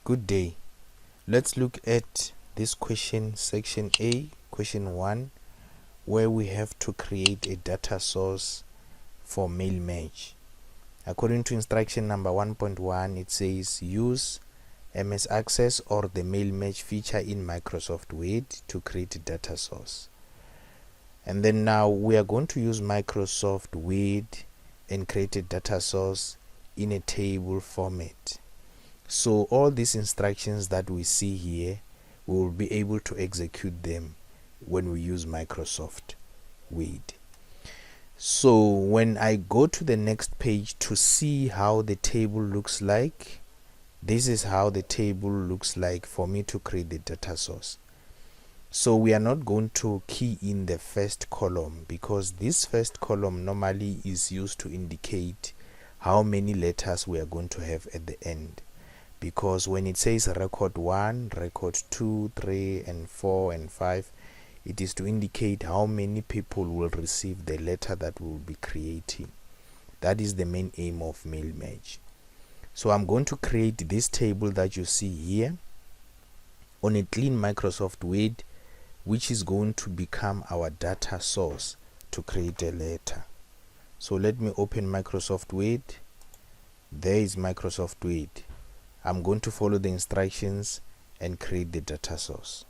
Good day. Let's look at this question, section A, question 1, where we have to create a data source for mail match. According to instruction number 1.1, it says use MS Access or the mail match feature in Microsoft Word to create a data source. And then now we are going to use Microsoft Word and create a data source in a table format. So all these instructions that we see here, we will be able to execute them when we use Microsoft Word. So when I go to the next page to see how the table looks like, this is how the table looks like for me to create the data source. So we are not going to key in the first column, because this first column normally is used to indicate how many letters we are going to have at the end. Because when it says record 1, record 2, 3 and 4 and 5, it is to indicate how many people will receive the letter that we will be creating. That is the main aim of mail match. So I'm going to create this table that you see here on a clean Microsoft Word, which is going to become our data source to create a letter. So let me open Microsoft Word. There is Microsoft Word. I'm going to follow the instructions and create the data source.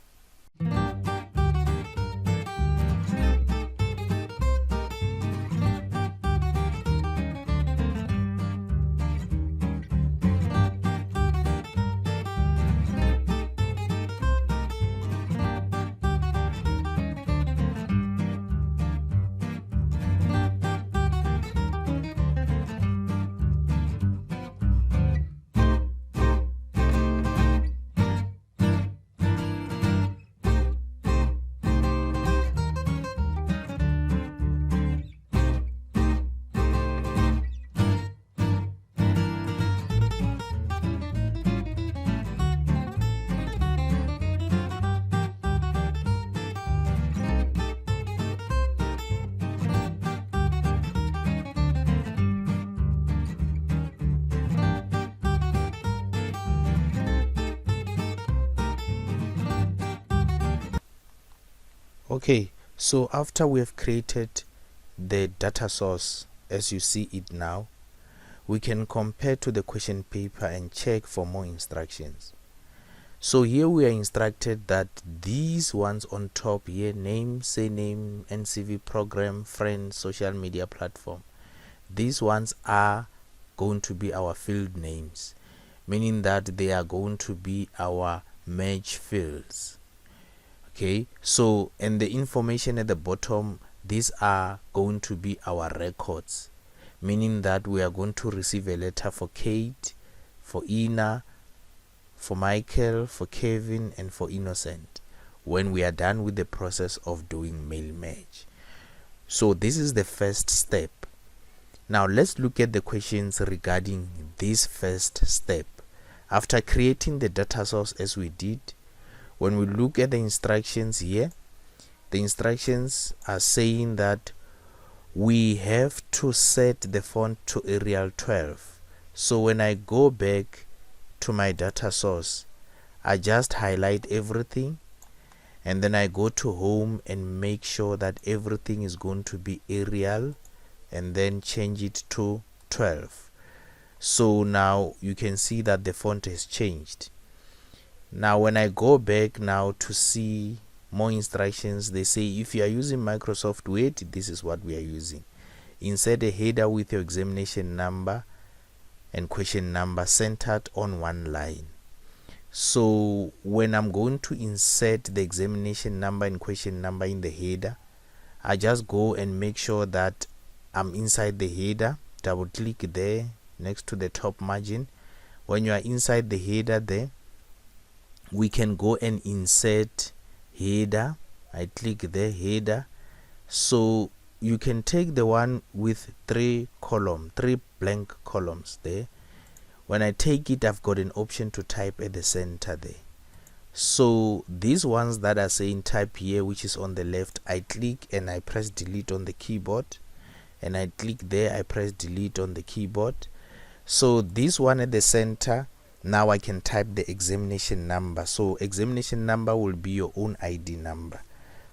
Okay, so after we have created the data source as you see it now, we can compare to the question paper and check for more instructions. So here we are instructed that these ones on top here, name, surname, NCV program, friend, social media platform, these ones are going to be our field names, meaning that they are going to be our match fields. Okay, so and the information at the bottom, these are going to be our records, meaning that we are going to receive a letter for Kate, for Ina, for Michael, for Kevin and for Innocent when we are done with the process of doing mail match. So this is the first step. Now let's look at the questions regarding this first step. After creating the data source as we did, when we look at the instructions here, the instructions are saying that we have to set the font to Arial 12. So when I go back to my data source, I just highlight everything and then I go to home and make sure that everything is going to be Arial and then change it to 12. So now you can see that the font has changed. Now when I go back now to see more instructions, they say if you are using Microsoft Word, this is what we are using. Insert a header with your examination number and question number centered on one line. So when I'm going to insert the examination number and question number in the header, I just go and make sure that I'm inside the header, double click there next to the top margin. When you are inside the header there, we can go and insert header. I click the header. So you can take the one with three blank columns there. When I take it, I've got an option to type at the center there. So these ones that are saying type here, which is on the left, I click and I press delete on the keyboard, and I click there, I press delete on the keyboard. So this one at the center, Now I can type the examination number. So examination number will be your own ID number.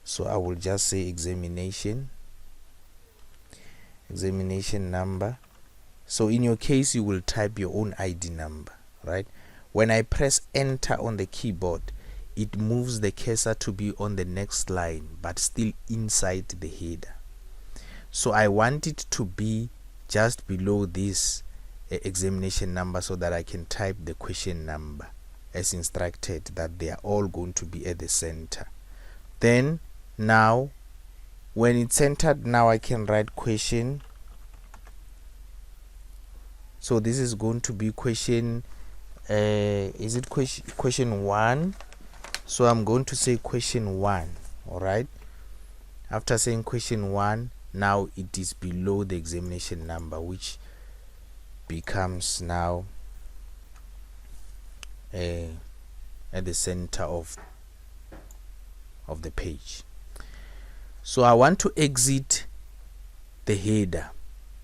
So I will just say examination number. So in your case, you will type your own ID number, right? When I press enter on the keyboard, it moves the cursor to be on the next line, but still inside the header. So I want it to be just below this examination number so that I can type the question number as instructed, that they are all going to be at the center. Then now when it's centered, now I can write question. So this is going to be question is it question 1? So I'm going to say question 1. All right, after saying question 1, now it is below the examination number, which becomes now at the center of the page. So I want to exit the header,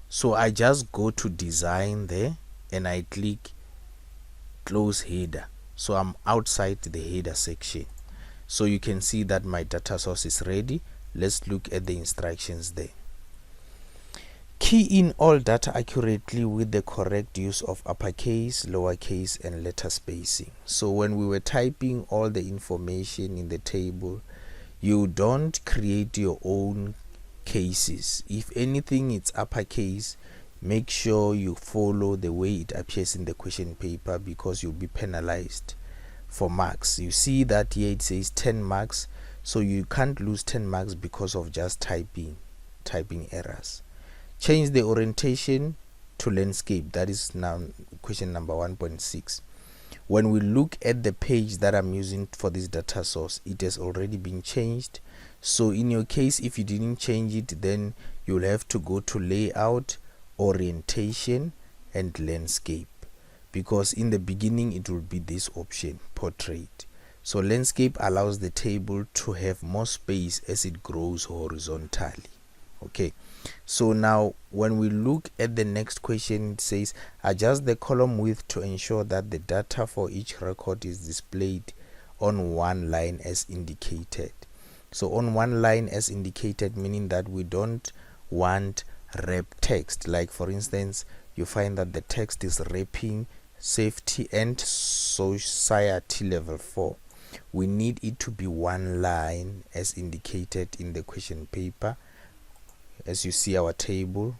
so I just go to design there and I click close header. So I'm outside the header section. So you can see that my data source is ready. Let's look at the instructions there. Key in all data accurately with the correct use of uppercase, lowercase, and letter spacing. So when we were typing all the information in the table, you don't create your own cases. If anything, it's uppercase, make sure you follow the way it appears in the question paper, because you'll be penalized for marks. You see that here it says 10 marks, so you can't lose 10 marks because of just typing errors. Change the orientation to landscape. That is now question number 1.6. When we look at the page that I'm using for this data source, it has already been changed. So in your case, if you didn't change it, then you'll have to go to layout, orientation, and landscape, because in the beginning it will be this option, portrait. So landscape allows the table to have more space as it grows horizontally. Okay, so now when we look at the next question, it says adjust the column width to ensure that the data for each record is displayed on one line as indicated. So on one line as indicated, meaning that we don't want wrap text. Like for instance, you find that the text is wrapping safety and society level 4. We need it to be one line as indicated in the question paper. As you see, our table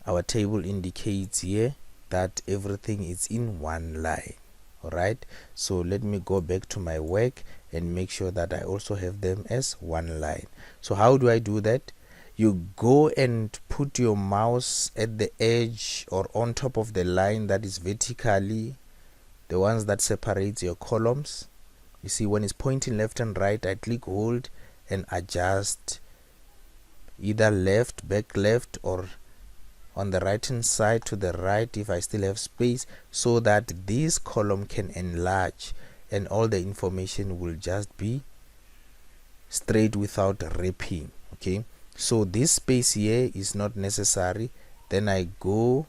indicates here that everything is in one line. All right, so let me go back to my work and make sure that I also have them as one line. So how do I do that? You go and put your mouse at the edge or on top of the line that is vertically, the ones that separates your columns. You see, when it's pointing left and right, I click hold and adjust either left, back left, or on the right hand side to the right if I still have space, so that this column can enlarge and all the information will just be straight without wrapping. Okay, so this space here is not necessary. Then I go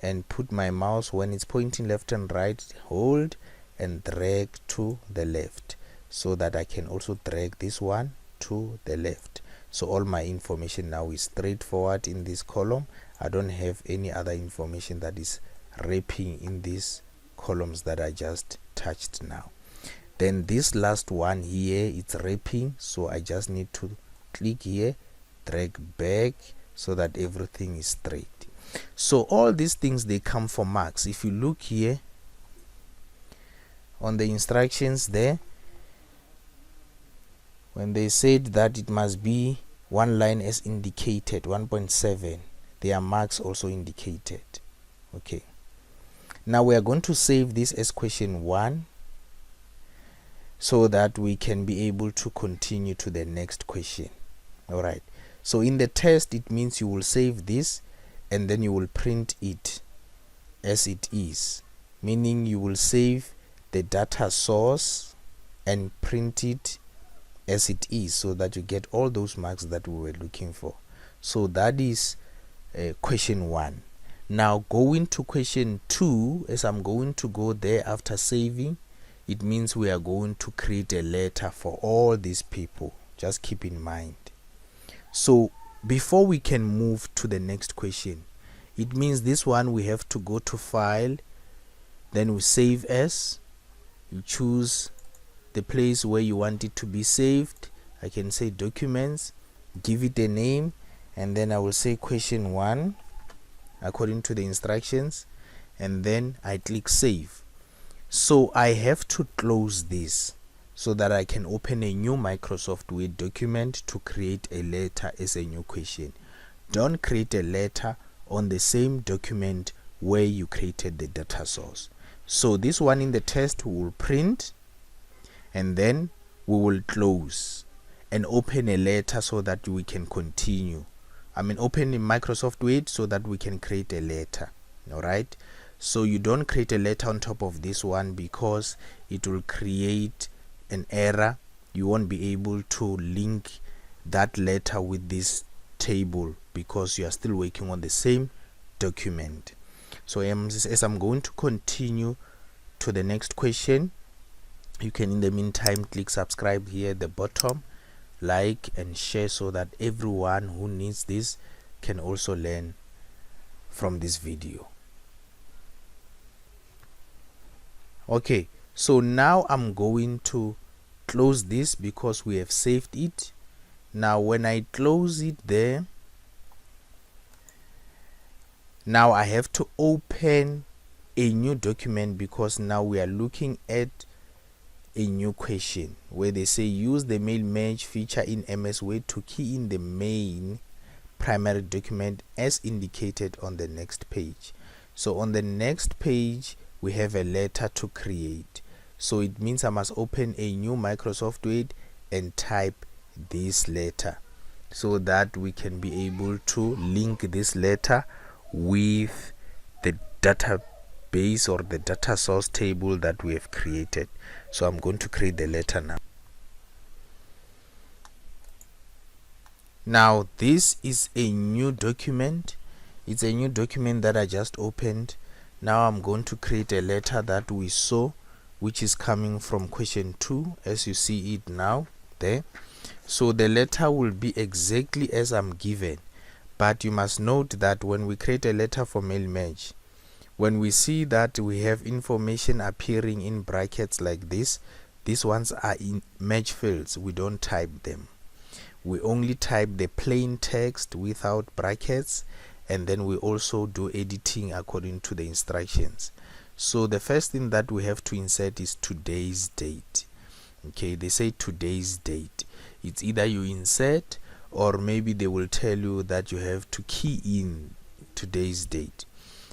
and put my mouse, when it's pointing left and right, hold and drag to the left, so that I can also drag this one to the left. So all my information now is straightforward in this column. I don't have any other information that is wrapping in these columns that I just touched now. Then this last one here, it's wrapping, so I just need to click here, drag back, so that everything is straight. So all these things, they come for marks. If you look here on the instructions there, when they said that it must be one line as indicated, 1.7, there are marks also indicated. Okay, now we are going to save this as question 1 so that we can be able to continue to the next question. All right, so in the test, it means you will save this and then you will print it as it is, meaning you will save the data source and print it as it is, so that you get all those marks that we were looking for. So that is question 1. Now going to question 2, as I'm going to go there after saving, it means we are going to create a letter for all these people. Just keep in mind. So before we can move to the next question, it means this one we have to go to file, then we save as, you choose the place where you want it to be saved. I can say documents, give it a name, and then I will say question 1 according to the instructions, and then I click save. So I have to close this so that I can open a new Microsoft Word document to create a letter as a new question. Don't create a letter on the same document where you created the data source. So this one in the test we will print, and then we will close and open a letter so that we can continue. Open in Microsoft Word so that we can create a letter. Alright, so you don't create a letter on top of this one because it will create an error. You won't be able to link that letter with this table because you are still working on the same document. So as I'm going to continue to the next question, you can in the meantime click subscribe here at the bottom, like and share so that everyone who needs this can also learn from this video. Okay, so now I'm going to close this because we have saved it. Now when I close it there, now I have to open a new document because now we are looking at a new question where they say use the mail merge feature in MS Word to key in the main primary document as indicated on the next page. So on the next page we have a letter to create, so it means I must open a new Microsoft Word and type this letter so that we can be able to link this letter with the database or the data source table that we have created. So I'm going to create the letter now. Now this is a new document. It's a new document that I just opened. Now I'm going to create a letter that we saw, which is coming from question 2, as you see it now there. So the letter will be exactly as I'm given, but you must note that when we create a letter for mail merge, when we see that we have information appearing in brackets like this, these ones are in merge fields. We don't type them. We only type the plain text without brackets, and then we also do editing according to the instructions. So the first thing that we have to insert is today's date. Okay, they say today's date. It's either you insert, or maybe they will tell you that you have to key in today's date.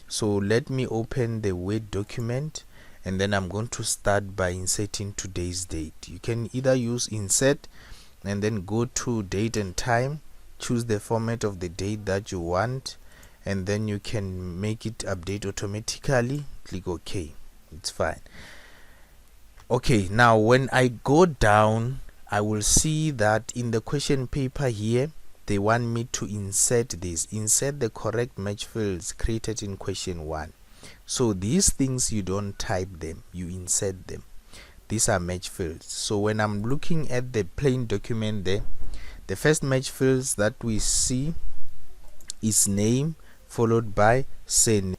So let me open the Word document, and then I'm going to start by inserting today's date. You can either use insert and then go to date and time, choose the format of the date that you want, and then you can make it update automatically. Click OK. It's fine. Okay, now when I go down, I will see that in the question paper here they want me to insert this. Insert the correct match fields created in question 1. So these things you don't type them, you insert them. These are match fields. So when I'm looking at the plain document there, the first match fields that we see is name followed by surname.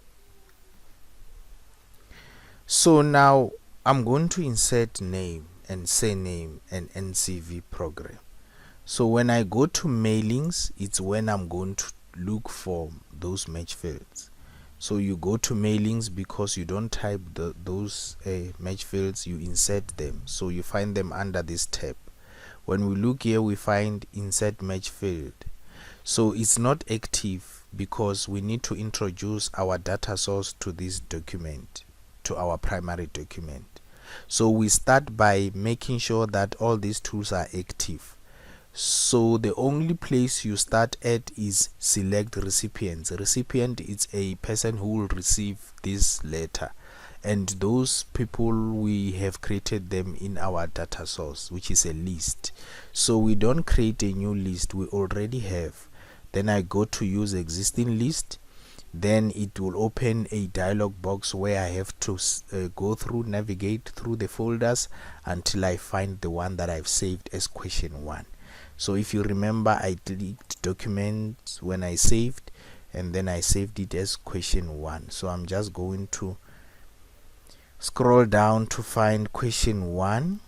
So now I'm going to insert name and surname and NCV program. So when I go to mailings, it's when I'm going to look for those match fields. So you go to mailings because you don't type those match fields, you insert them. So you find them under this tab. When we look here, we find insert match field. So it's not active because we need to introduce our data source to this document, to our primary document. So we start by making sure that all these tools are active. So the only place you start at is select recipients. Recipient is a person who will receive this letter, and those people we have created them in our data source, which is a list. So we don't create a new list, we already have. Then I go to use existing list. then it will open a dialog box where I have to navigate through the folders until I find the one that I've saved as question 1. So if you remember, I clicked documents when I saved, and then I saved it as question 1. So I'm just going to scroll down to find question 1.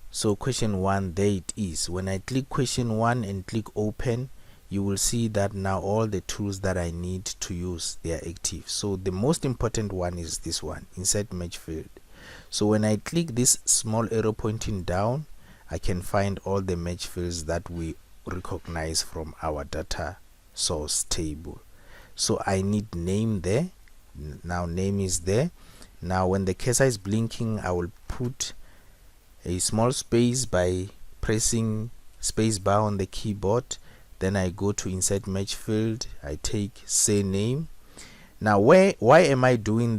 So question 1, there it is. When I click question 1 and click open, you will see that now all the tools that I need to use, they are active. So the most important one is this one, insert match field. So when I click this small arrow pointing down, I can find all the match fields that we recognize from our data source table. So I need name there. Now name is there. Now when the cursor is blinking, I will put a small space by pressing space bar on the keyboard. Then I go to insert match field. I take say name. Now why am I putting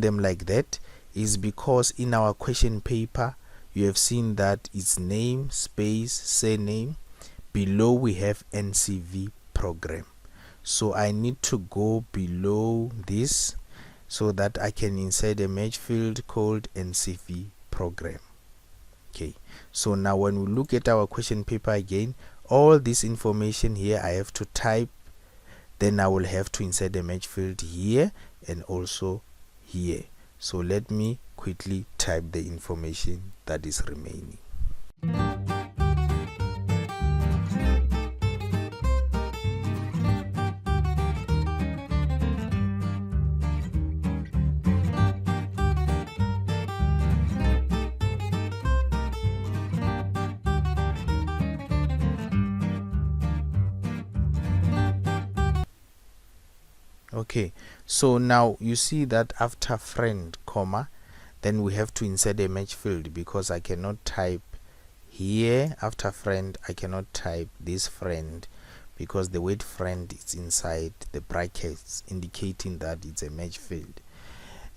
them like that? Is because in our question paper you have seen that it's name space say name. Below we have NCV program. So I need to go below this so that I can insert a match field called NCV program. Okay, so now when we look at our question paper again, all this information here I have to type, then I will have to insert a match field here and also here. So let me quickly type the information that is remaining. Okay, so now you see that after friend comma, then we have to insert a match field, because I cannot type here after friend, I cannot type this friend because the word friend is inside the brackets, indicating that it's a match field.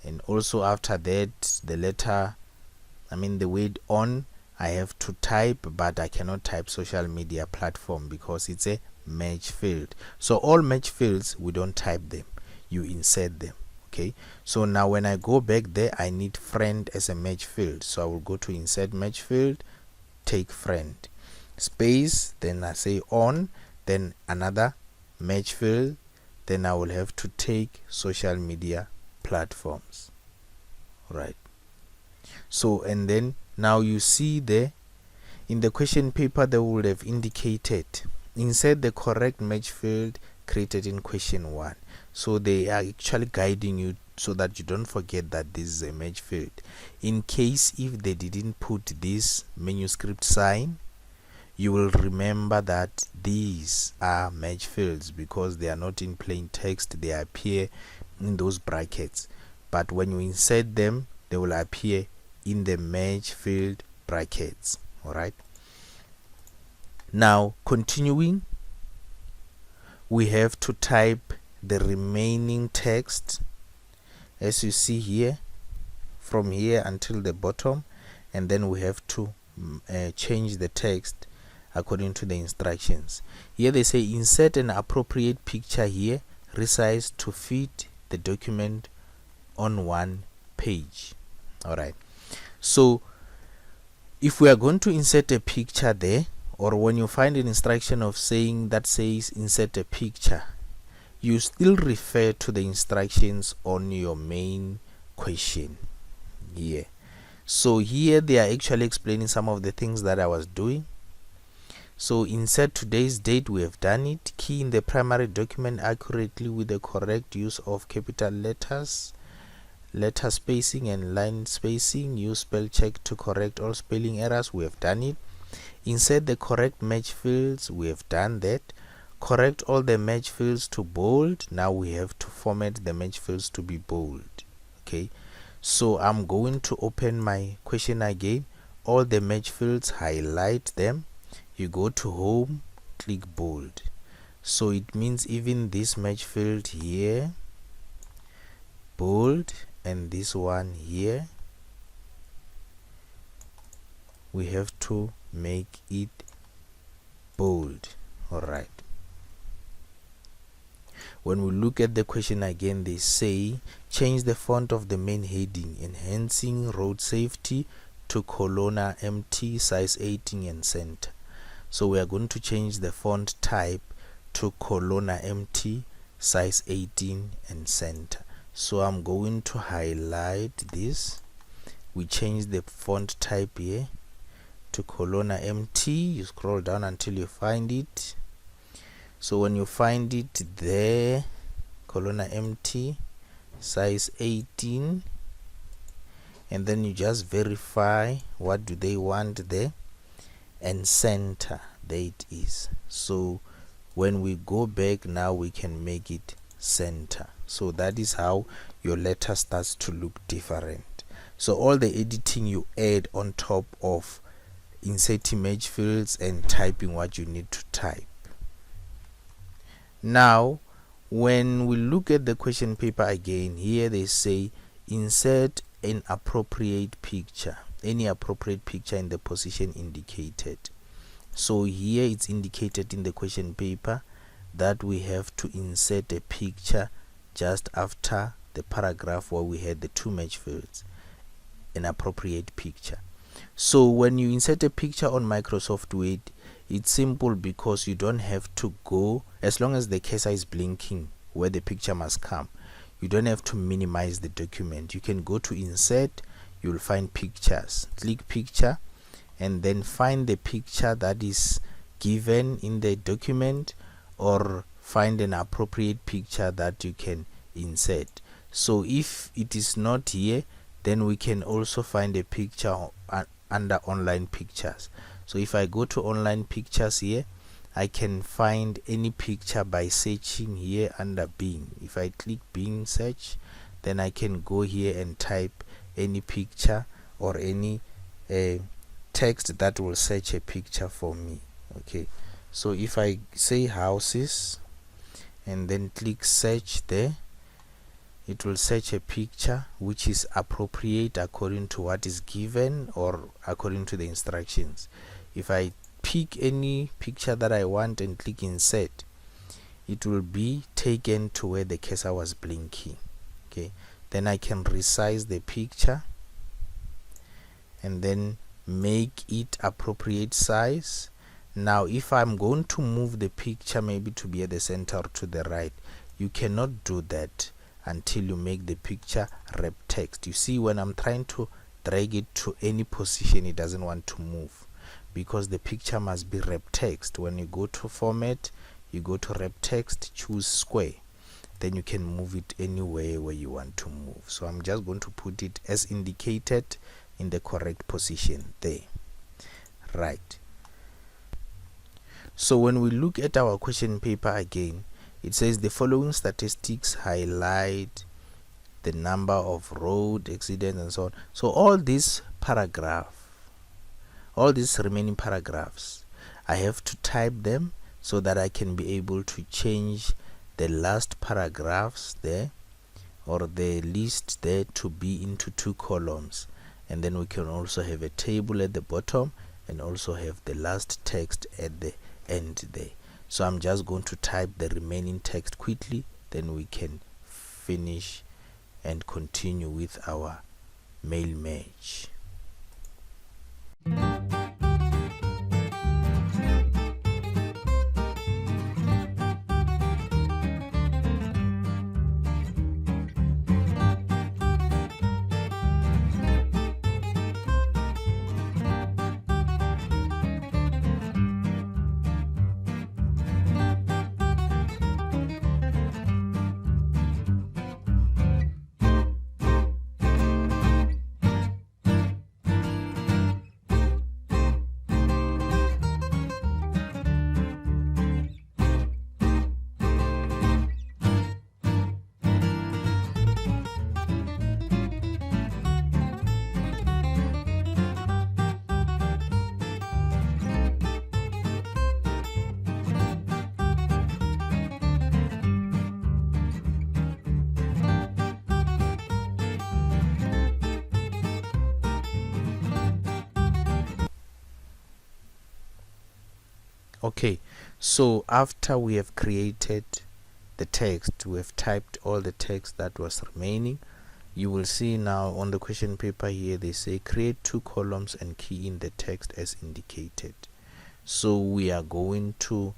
And also after that, the word on, I have to type, but I cannot type social media platform because it's a match field. So all match fields, we don't type them, you insert them. Okay, so now when I go back there, I need friend as a match field. So I will go to insert match field, take friend, space, then I say on, then another match field, then I will have to take social media platforms. Right. So and then now you see there in the question paper they would have indicated insert the correct match field created in question 1. So they are actually guiding you so that you don't forget that this is a match field. In case if they didn't put this manuscript sign, you will remember that these are match fields because they are not in plain text, they appear in those brackets. But when you insert them, they will appear in the match field brackets. Alright. Now continuing, we have to type the remaining text as you see here, from here until the bottom, and then we have to change the text according to the instructions. Here they say insert an appropriate picture here, resize to fit the document on one page. Alright, so if we are going to insert a picture there, or when you find an instruction of saying that says insert a picture, you still refer to the instructions on your main question here. So here they are actually explaining some of the things that I was doing. So insert today's date, we have done it. Key in the primary document accurately with the correct use of capital letters, letter spacing and line spacing. Use spell check to correct all spelling errors, we have done it. Insert the correct match fields, we have done that. Correct all the match fields to bold. Now we have to format the match fields to be bold. Okay, so I'm going to open my question again. All the match fields, highlight them. You go to home, click bold. So it means even this match field here, bold, and this one here, we have to make it bold. Alright. When we look at the question again, they say change the font of the main heading, enhancing road safety, to Colonna MT, size 18 and center. So we are going to change the font type to Colonna MT, size 18 and center. So I'm going to highlight this. We change the font type here to Colonna MT. You scroll down until you find it. So when you find it there, Colonna MT, size 18, and then you just verify what do they want there, and center, there it is. So when we go back now, we can make it center. So that is how your letter starts to look different. So all the editing you add on top of inserting merge fields and typing what you need to type. Now when we look at the question paper again, here they say insert an appropriate picture, any appropriate picture in the position indicated. So here it's indicated in the question paper that we have to insert a picture just after the paragraph where we had the two merge fields, an appropriate picture. So when you insert a picture on Microsoft Word, it's simple because you don't have to go, as long as the cursor is blinking where the picture must come, you don't have to minimize the document. You can go to insert, you'll find pictures, click picture, and then find the picture that is given in the document, or find an appropriate picture that you can insert. So if it is not here, then we can also find a picture under online pictures. So if I go to online pictures here, I can find any picture by searching here under Bing. If I click Bing search, then I can go here and type any picture or any text that will search a picture for me. Okay, so if I say houses and then click search there, it will search a picture which is appropriate according to what is given or according to the instructions. If I pick any picture that I want and click insert, it will be taken to where the cursor was blinking. Okay, then I can resize the picture and then make it appropriate size. Now if I'm going to move the picture maybe to be at the center or to the right, you cannot do that until you make the picture wrap text. You see, when I'm trying to drag it to any position, it doesn't want to move because the picture must be wrap text. When you go to format, you go to wrap text, choose square, then you can move it anywhere where you want to move. So I'm just going to put it as indicated in the correct position there. Right. So when we look at our question paper again, it says the following statistics highlight the number of road accidents and so on. So all these remaining paragraphs, I have to type them so that I can be able to change the last paragraphs there or the list there to be into two columns, and then we can also have a table at the bottom and also have the last text at the end there. So I'm just going to type the remaining text quickly, then we can finish and continue with our mail match. Okay, so after we have created the text. We have typed all the text that was remaining. You will see now on the question paper here they say create 2 columns and key in the text as indicated. So we are going to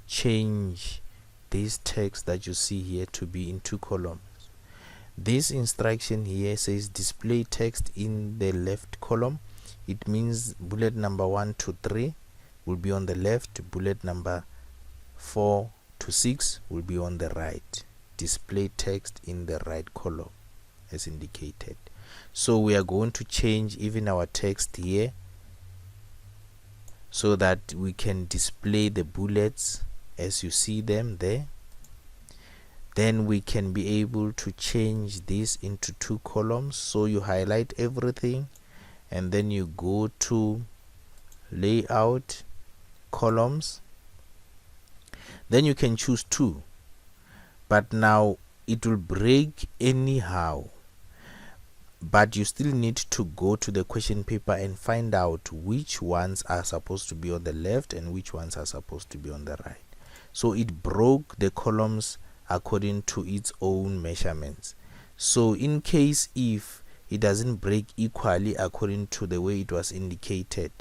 change this text that you see here to be in 2 columns. This instruction here says display text in the left column. It means bullet number 1 to 3 will be on the left, bullet number 4 to 6 will be on the right. Display text in the right column as indicated. So we are going to change even our text here so that we can display the bullets as you see them there. Then we can be able to change this into 2 columns. So you highlight everything and then you go to layout, columns, then you can choose 2, but now it will break anyhow, but you still need to go to the question paper and find out which ones are supposed to be on the left and which ones are supposed to be on the right. So it broke the columns according to its own measurements. So in case if it doesn't break equally according to the way it was indicated,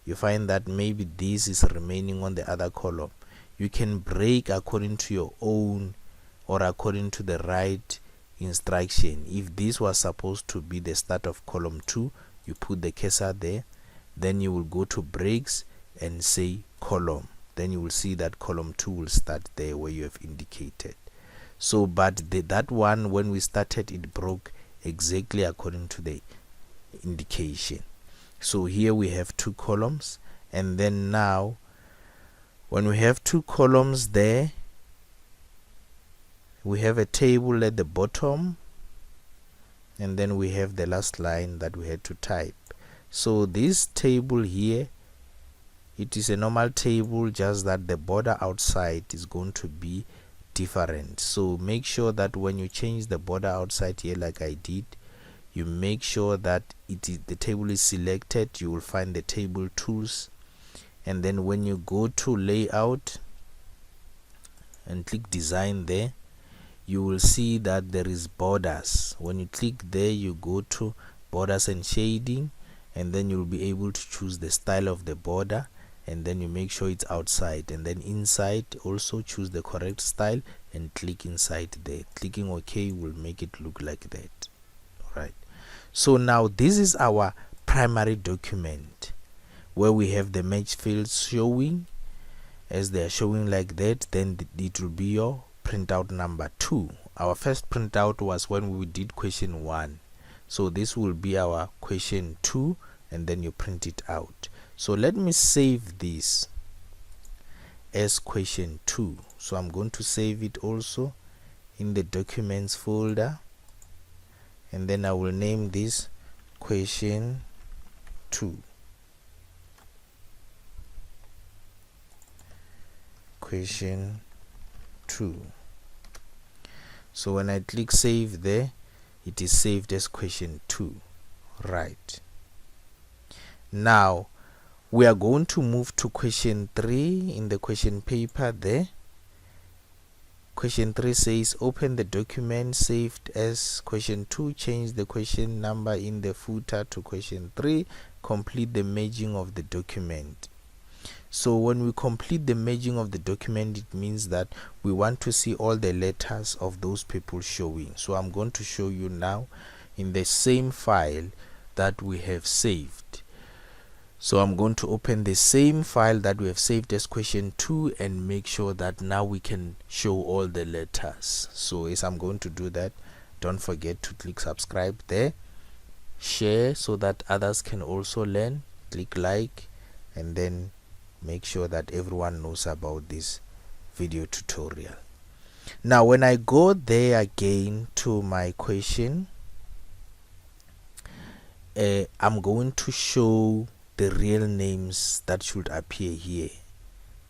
you find that maybe this is remaining on the other column, you can break according to your own or according to the right instruction. If this was supposed to be the start of column 2, you put the cursor there, then you will go to breaks and say column, then you will see that column 2 will start there where you have indicated. So but that one, when we started, it broke exactly according to the indication. So here we have 2 columns, and then now when we have 2 columns there, we have a table at the bottom, and then we have the last line that we had to type. So this table here, it is a normal table, just that the border outside is going to be different. So make sure that when you change the border outside here like I did, you make sure that the table is selected. You will find the table tools, and then when you go to layout and click design there, you will see that there is borders. When you click there, you go to borders and shading, and then you'll be able to choose the style of the border, and then you make sure it's outside, and then inside also choose the correct style and click inside there. Clicking OK will make it look like that. Alright, so now this is our primary document where we have the match fields showing as they are showing like that. Then it will be your printout number 2. Our first printout was when we did question 1, so this will be our question 2, and then you print it out. So let me save this as question 2. So I'm going to save it also in the documents folder, and then I will name this question 2. Question 2. So when I click save there, it is saved as question 2. Right, now we are going to move to question 3 in the question paper there. Question 3 says open the document saved as question 2, change the question number in the footer to question 3, complete the merging of the document. So when we complete the merging of the document, it means that we want to see all the letters of those people showing. So I'm going to show you now in the same file that we have saved. So I'm going to open the same file that we have saved as question 2 and make sure that now we can show all the letters. So as I'm going to do that, don't forget to click subscribe there, share so that others can also learn, click like, and then make sure that everyone knows about this video tutorial. Now when I go there again to my question, I'm going to show the real names that should appear here.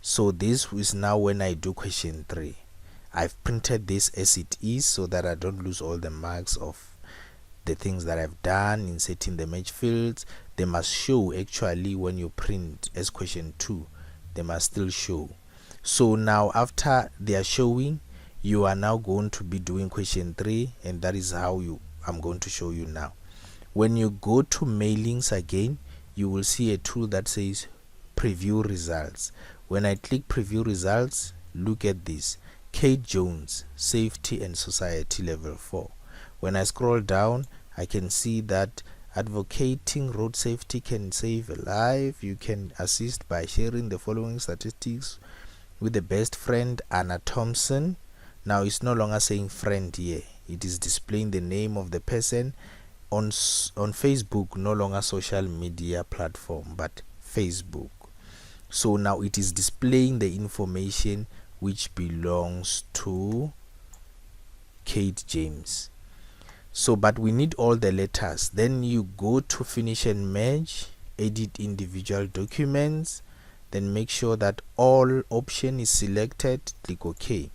So this is now when I do question 3. I've printed this as it is so that I don't lose all the marks of the things that I've done, inserting the match fields. They must show actually when you print as question 2, they must still show. So now after they are showing, you are now going to be doing question 3, and that is how I'm going to show you now. When you go to mailings again, you will see a tool that says preview results. When I click preview results, look at this: Kate Jones, safety and society level 4. When I scroll down, I can see that advocating road safety can save a life. You can assist by sharing the following statistics with the best friend, Anna Thompson. Now it's no longer saying friend here, it is displaying the name of the person on Facebook, no longer social media platform but Facebook. So now it is displaying the information which belongs to Kate James. So but we need all the letters. Then you go to finish and merge, edit individual documents, then make sure that all option is selected, click OK.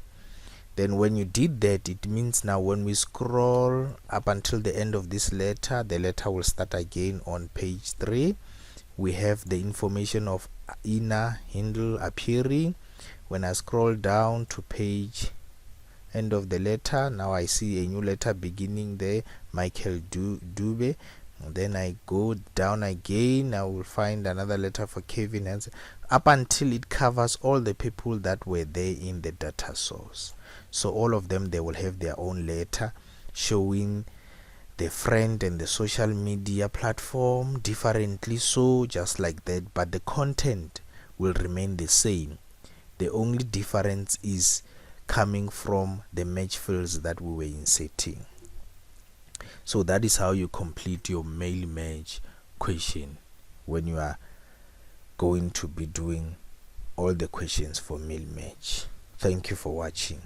Then when you did that, it means now when we scroll up until the end of this letter, the letter will start again on page 3. We have the information of Ina Hindle appearing. When I scroll down to page end of the letter, now I see a new letter beginning there, Michael Dube. And then I go down again, I will find another letter for Kevin Hansen, up until it covers all the people that were there in the data source. So all of them, they will have their own letter showing the friend and the social media platform differently, so just like that, but the content will remain the same. The only difference is coming from the match fields that we were inserting. So that is how you complete your mail merge question when you are going to be doing all the questions for mail merge. Thank you for watching.